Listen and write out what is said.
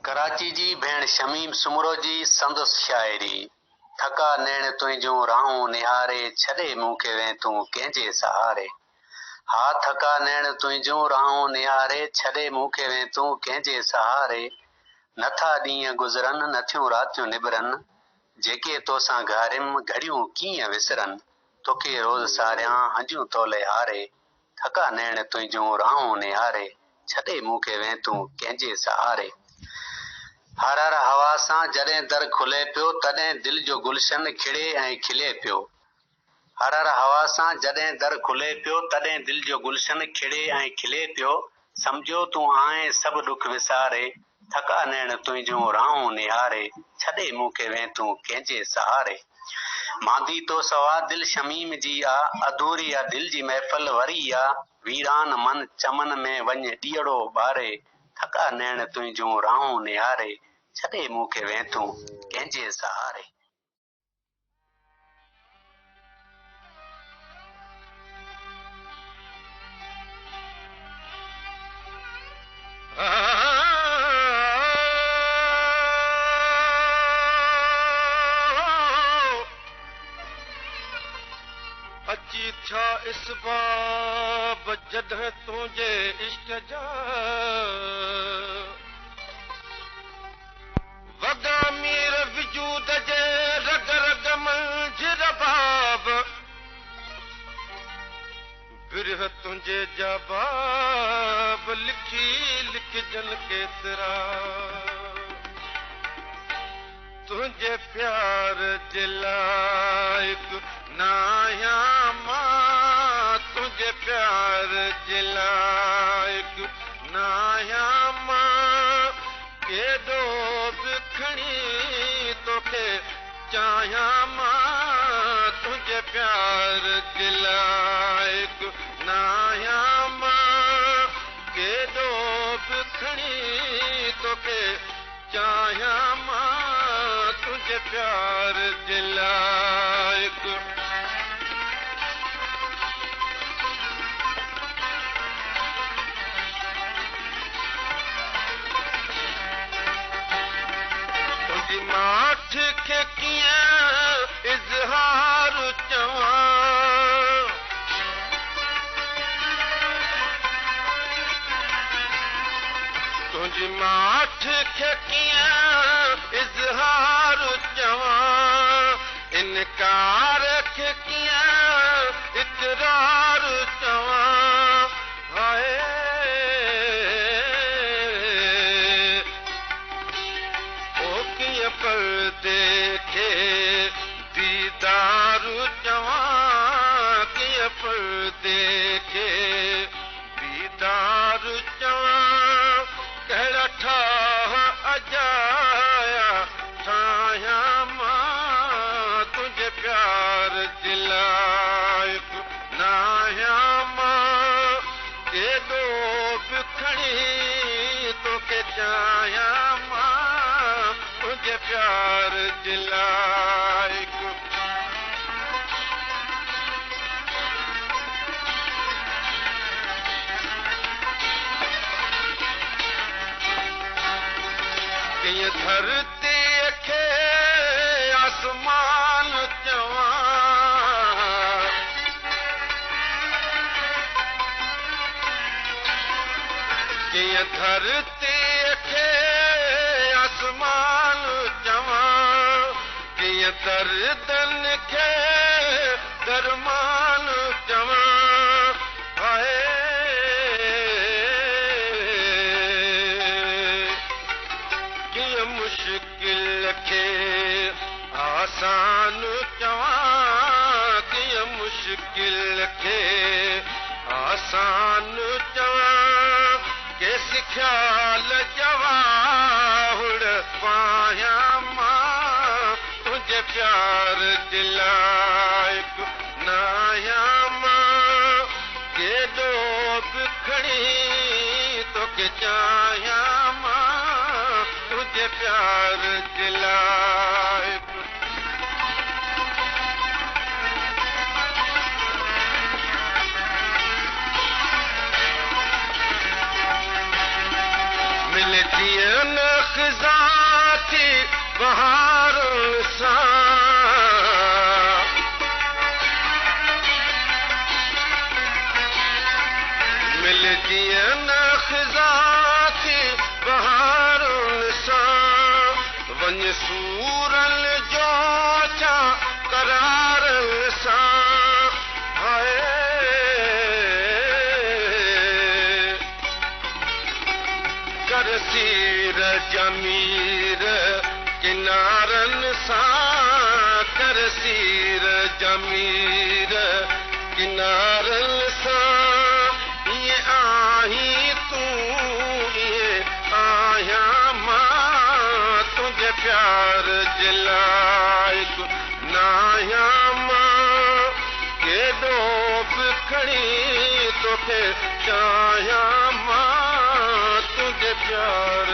कराची जी भेण शमीम सुमरो जी संदसि शाइरी। थका नैण तुंहिंजूं राहूं निहारे, छॾे मूंखे वें तूं कंहिंजे सहारे। हा थका नैण तुंहिंजूं राहूं निहारे, छॾे मूंखे वें तूं कंहिंजे सहारे। नथा ॾींहं गुज़रनि, नथियूं रातियूं निबरनि, जेके तोसां घारियमि घड़ियूं कीअं विसरनि। तोखे रोज़ सारियां हंजियूं तोले हारे, थका नैण तुंहिंजूं राहूं निहारे, छॾे मूंखे वें तूं कंहिंजे सहारे। हर हर हवा सां जॾहिं दर खुले पियो, तॾहिं दिलि जो गुलशन खिड़े ऐं खिले पियो। हर हर हवा सां जॾहिं दर खुले पियो, तॾहिं दिलि जो गुलशन खिड़े ऐं खिले पियो। सम्झो तूं आएं सभु ॾुख विसारे, थका नैण तुंहिंजूं राहूं निहारे, छॾे मूंखे वें तूं कंहिंजे सहारे। मांदी तो सवा दिलि शमीम जी आ, अधूरी आ दिलि जी महफ़िल वरी आ। वीरान मन चमन में वञ ॾीअड़ो ॿारे, थका नैण तुंहिंजूं राहूं निहारे, छॾे मूंखे वें तूं कंहिंजे सहारे। अची छा इसबाब जॾहिं तुंहिंजे इश्क जा वॻा मीर वजूद जे रग रग मंझि रबाब। बिरह तुंहिंजे जवाब लिखी लिखजनि केतिरा, तुंहिंजे प्यार जे लाइक़ नाया मां, तुंहिंजे प्यार जे लाइक़ नाया मां। केॾो बि खणी तोखे चाहियां मां, तुंहिंजे प्यार जे लाइक़ नाया मां। केॾो बि खणी तोखे चाहियां मां, तुंहिंजे प्यार जे लाइक़। तुंहिंजी माठ खे कीअं इज़हार चवां, तुंहिंजी माठ खे कीअं इज़हार चवां। इनकार खे कीअं इक़रार चवां। हाय ओ कीअं पर्दे खे दीदार चवां, कीअं पर्दे खे दीदार चवां। कहिड़ा ठाह अजाया ठाहियां मां, तुंहिंजे प्यार जे लाइक़ नाहियां मां। केॾो बि खणी तोखे चाहियां मां, तुंहिंजे प्यार जे लाइक़। कीअं धरतीअ खे आसमान चवां, कीअं धरतीअ खे आसमान चवां। कीअं दर्दनि खे दरमान चवां। हाय कीअं मुश्किल खे आसान चवां, कीअं मुश्किल खे आसान चवां। केसि ख़्याल जवाहुड़ पायां मां, तुंहिंजे प्यार जे लाइक़ नाहियां मां। केॾो बि खणी तोखे चाहियां मां, तुंहिंजे प्यार जे लाइक़। मिलदियन ख़ज़ा थी बहारुनि सां मिलजी न ख़ज़ा थी बहारुनि सां वञ सूरल जो छा करार सां हाय करसीर जमीर किनारनि सां करसीर जमीर किनारनि सां ईअं आहीं तूं ईअं आहियां मां तुंहिंजे प्यार जे लाइक़ नाहियां मां केॾो बि खणी तोखे चाहियां मां तुंहिंजे प्यार